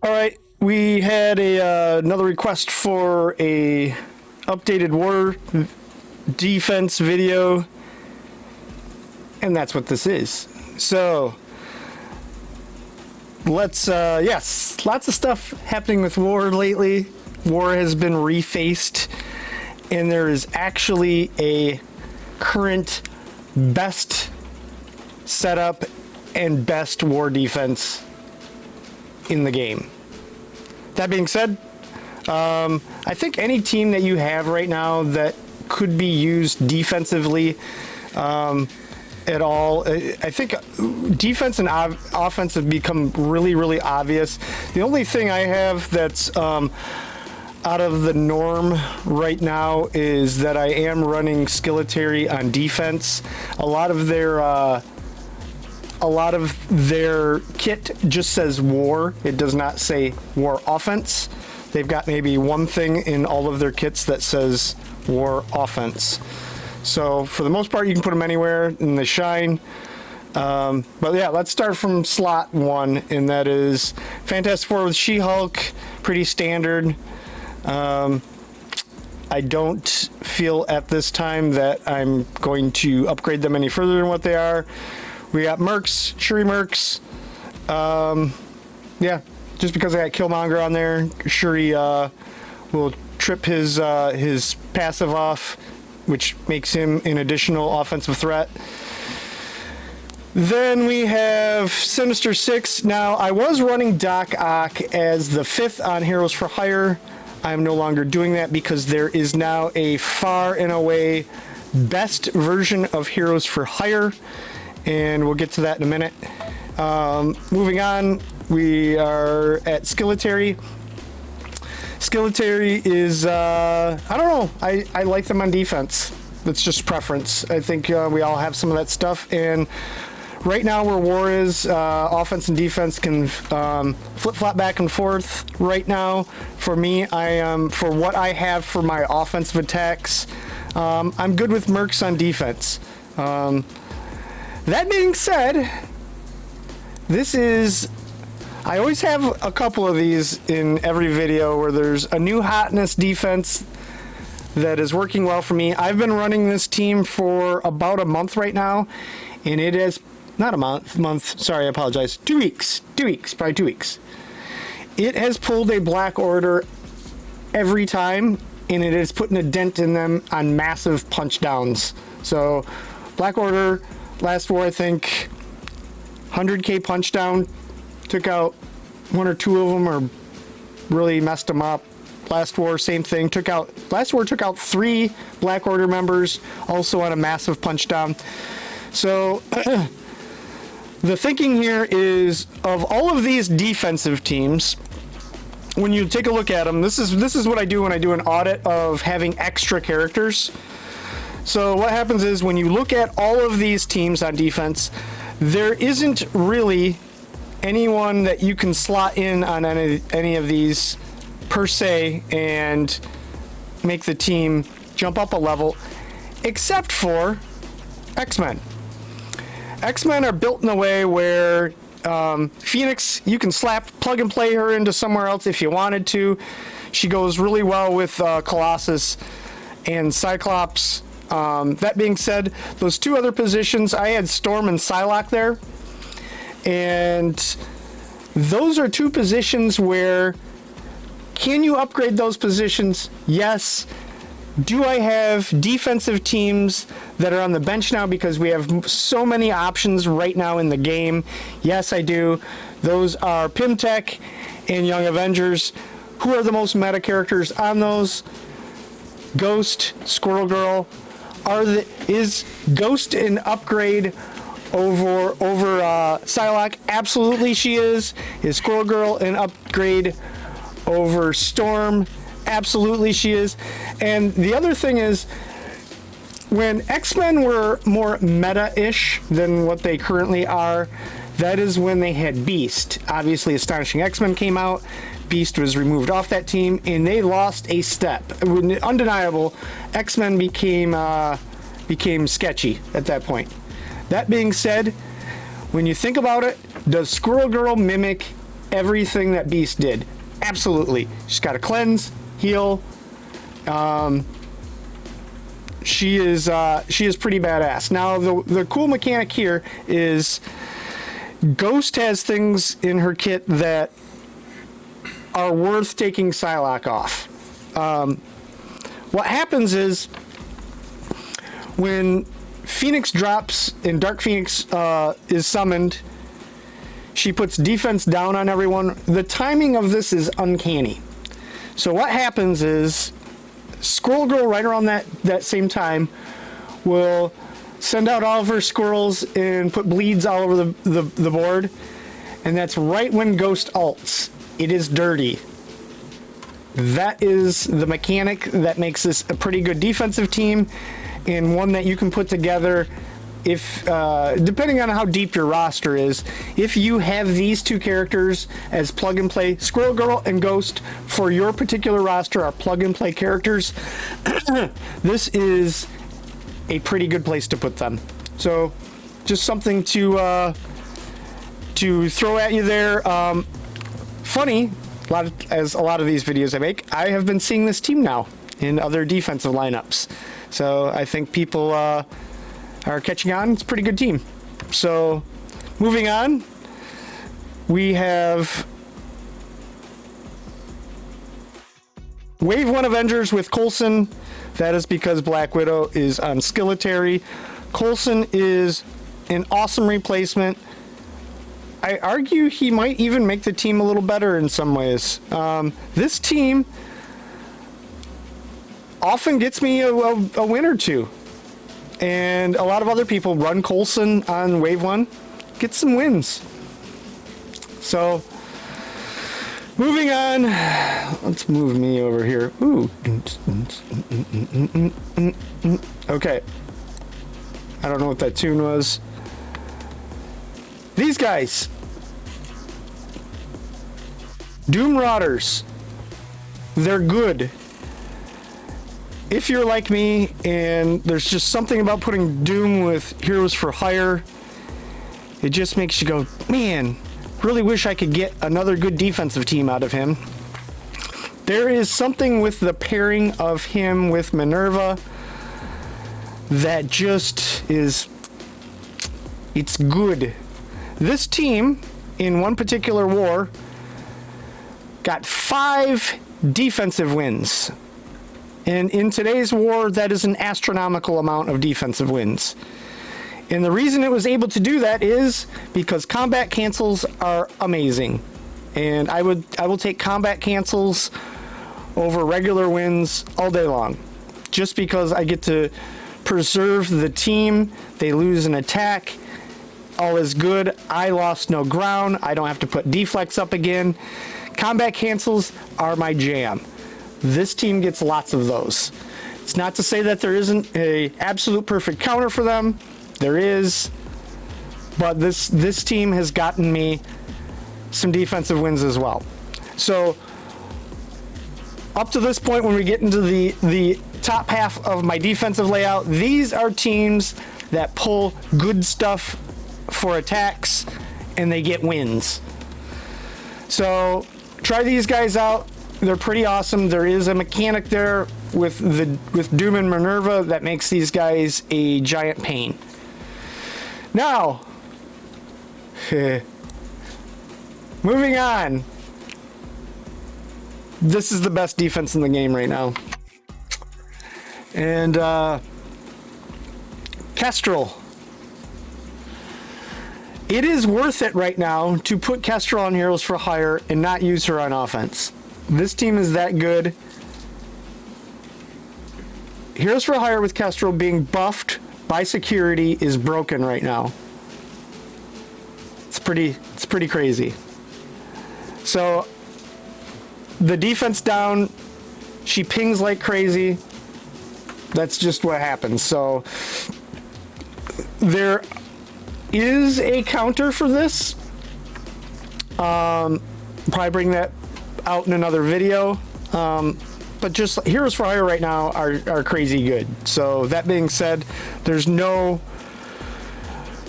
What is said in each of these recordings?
All right, we had another request for a updated war defense video, and that's what this is. So let's yes, lots of stuff happening with war lately. War has been refaced, and there is actually a current best setup and best war defense in the game. That being said, I think any team that you have right now that could be used defensively at all, I think defense and offense have become really, really obvious. The only thing I have that's out of the norm right now is that I am running Skilletary on defense. A lot of their kit just says war. It does not say war offense. They've got maybe one thing in all of their kits that says war offense. So for the most part, you can put them anywhere and they shine. But yeah, let's start from slot 1, and that is Fantastic Four with She-Hulk. Pretty standard. I don't feel at this time that I'm going to upgrade them any further than what they are. We got Mercs, Shuri Mercs. Yeah, just because I got Killmonger on there, Shuri will trip his passive off, which makes him an additional offensive threat. Then we have Sinister Six. Now, I was running Doc Ock as the 5th on Heroes for Hire. I am no longer doing that because there is now a far and away best version of Heroes for Hire, and we'll get to that in a minute. Moving on, we are at Skilletary. Skilletary is, I don't know, I like them on defense. That's just preference. I think we all have some of that stuff, and right now where war is, offense and defense can flip-flop back and forth. Right now, for me, for what I have for my offensive attacks, I'm good with Mercs on defense. That being said, I always have a couple of these in every video where there's a new hotness defense that is working well for me. I've been running this team for about a month right now, and it is not a month, sorry, I apologize. 2 weeks, probably 2 weeks. It has pulled a Black Order every time, and it is putting a dent in them on massive punch downs. So Black Order, last war, I think 100k punch down, took out 1 or 2 of them, or really messed them up. Last war, same thing. Last war took out 3 Black Order members, also on a massive punch down. So the thinking here is, of all of these defensive teams, when you take a look at them, this is what I do when I do an audit of having extra characters. So what happens is, when you look at all of these teams on defense, there isn't really anyone that you can slot in on any of these per se and make the team jump up a level, except for X-Men. X-Men are built in a way where Phoenix, you can plug and play her into somewhere else if you wanted to. She goes really well with Colossus and Cyclops. That being said, those 2 other positions, I had Storm and Psylocke there, and those are 2 positions where, can you upgrade those positions? Yes. Do I have defensive teams that are on the bench now because we have so many options right now in the game? Yes, I do. Those are Pimtech and Young Avengers. Who are the most meta characters on those? Ghost, Squirrel Girl. Is Ghost an upgrade over Psylocke? Absolutely she is. Is Squirrel Girl an upgrade over Storm? Absolutely she is. And the other thing is, when X-Men were more meta-ish than what they currently are, that is when they had Beast. Obviously, Astonishing X-Men came out. Beast was removed off that team, and they lost a step. Undeniable, X-Men became sketchy at that point. That being said, when you think about it, does Squirrel Girl mimic everything that Beast did. Absolutely. She's got a cleanse, heal. She is pretty badass. Now the cool mechanic here is Ghost has things in her kit that are worth taking Psylocke off. What happens is when Phoenix drops and Dark Phoenix is summoned, she puts defense down on everyone. The timing of this is uncanny. So what happens is Squirrel Girl, right around that same time, will send out all of her squirrels and put bleeds all over the board. And that's right when Ghost ults. It is dirty. That is the mechanic that makes this a pretty good defensive team, and one that you can put together if, depending on how deep your roster is. If you have these two characters as plug and play, Squirrel Girl and Ghost for your particular roster are plug and play characters, this is a pretty good place to put them. So just something to throw at you there. Funny, as a lot of these videos I make, I have been seeing this team now in other defensive lineups. So I think people are catching on. It's a pretty good team. So moving on, we have Wave 1 Avengers with Coulson. That is because Black Widow is on Skilletary. Coulson is an awesome replacement. I argue he might even make the team a little better in some ways. This team often gets me a win or two. And a lot of other people run Coulson on Wave 1, get some wins. So, moving on, let's move me over here. Ooh. Okay. I don't know what that tune was. These guys. Doom Marauders. They're good. If you're like me and there's just something about putting Doom with Heroes for Hire, it just makes you go, man, really wish I could get another good defensive team out of him. There is something with the pairing of him with Minerva that just is, it's good. This team, in one particular war, got 5 defensive wins. And in today's war, that is an astronomical amount of defensive wins. And the reason it was able to do that is because combat cancels are amazing. And I will take combat cancels over regular wins all day long. Just because I get to preserve the team, they lose an attack, all is good, I lost no ground, I don't have to put deflex up again. Combat cancels are my jam. This team gets lots of those. It's not to say that there isn't a absolute perfect counter for them. There is, but this team has gotten me some defensive wins as well. So up to this point, when we get into the top half of my defensive layout, these are teams that pull good stuff for attacks and they get wins. So try these guys out. They're pretty awesome. There is a mechanic there with Doom and Minerva that makes these guys a giant pain. Now, moving on. This is the best defense in the game right now. And Kestrel. It is worth it right now to put Kestrel on Heroes for Hire and not use her on offense. This team is that good. Heroes for Hire with Kestrel being buffed by security is broken right now. It's pretty crazy. So the defense down, she pings like crazy. That's just what happens. So there is a counter for this. Probably bring that out in another video. But just Heroes for Hire right now are crazy good. So that being said, there's no,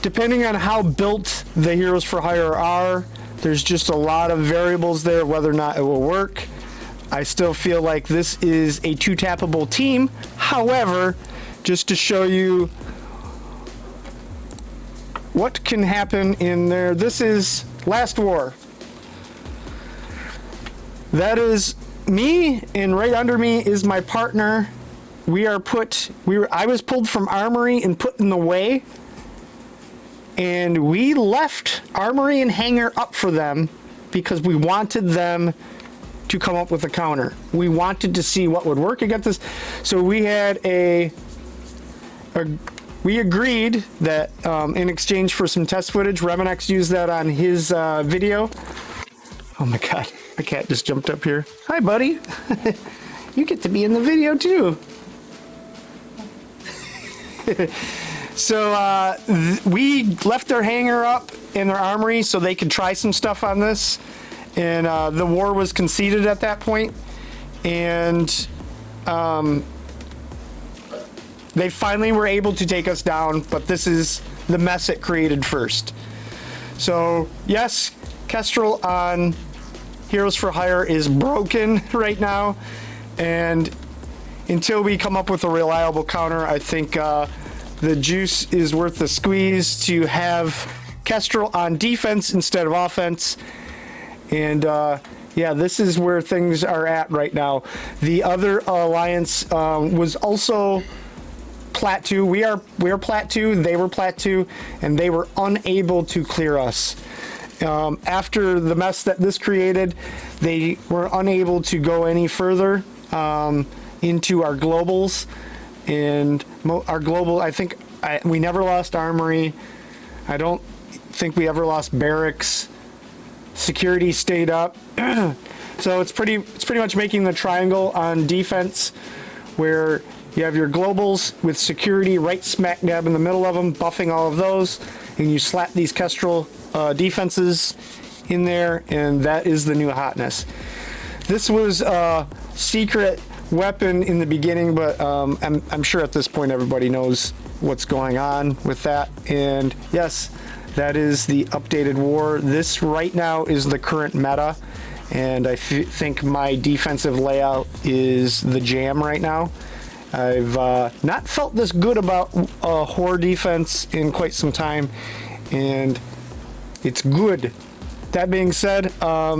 depending on how built the Heroes for Hire are, There's just a lot of variables there whether or not it will work. I still feel like this is a 2-tappable team. However, just to show you what can happen in there, this is Last War. That is me, and right under me is my partner. I was pulled from Armory and put in the way, and we left Armory and Hangar up for them because we wanted them to come up with a counter. We wanted to see what would work against this. So we had we agreed that in exchange for some test footage, Remenex used that on his video. Oh my God, my cat just jumped up here. Hi, buddy. You get to be in the video too. So we left their hangar up in their armory so they could try some stuff on this. And the war was conceded at that point. And they finally were able to take us down, but this is the mess it created first. So yes, Kestrel on Heroes for Hire is broken right now. And until we come up with a reliable counter, I think the juice is worth the squeeze to have Kestrel on defense instead of offense. And yeah, this is where things are at right now. The other alliance was also Plat 2. We are Plat 2, they were Plat 2, and they were unable to clear us. After the mess that this created, they were unable to go any further into our globals. And our global, I think we never lost Armory. I don't think we ever lost Barracks. Security stayed up. So it's pretty much making the triangle on defense, where you have your globals with security right smack dab in the middle of them, buffing all of those, and you slap these Kestrel defenses in there, and that is the new hotness. This was a secret weapon in the beginning, but I'm sure at this point everybody knows what's going on with that. And yes, that is the updated war. This right now is the current meta, and I think my defensive layout is the jam right now. I've not felt this good about a Horde defense in quite some time, and it's good. That being said,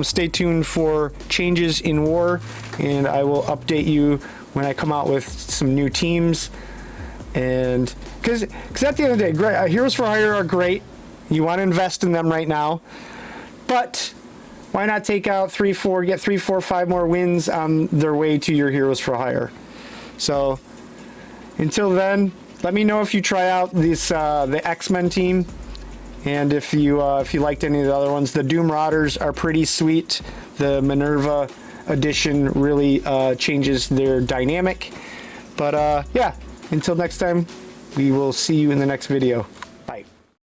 stay tuned for changes in war, and I will update you when I come out with some new teams. And because at the end of the day, Heroes for Hire are great. You want to invest in them right now, but why not take out get 3, 4, 5 more wins on their way to your Heroes for Hire? So until then, let me know if you try out this the X-Men team. And if you liked any of the other ones, the Doom Marauders are pretty sweet. The Minerva edition really changes their dynamic. But yeah, until next time, we will see you in the next video.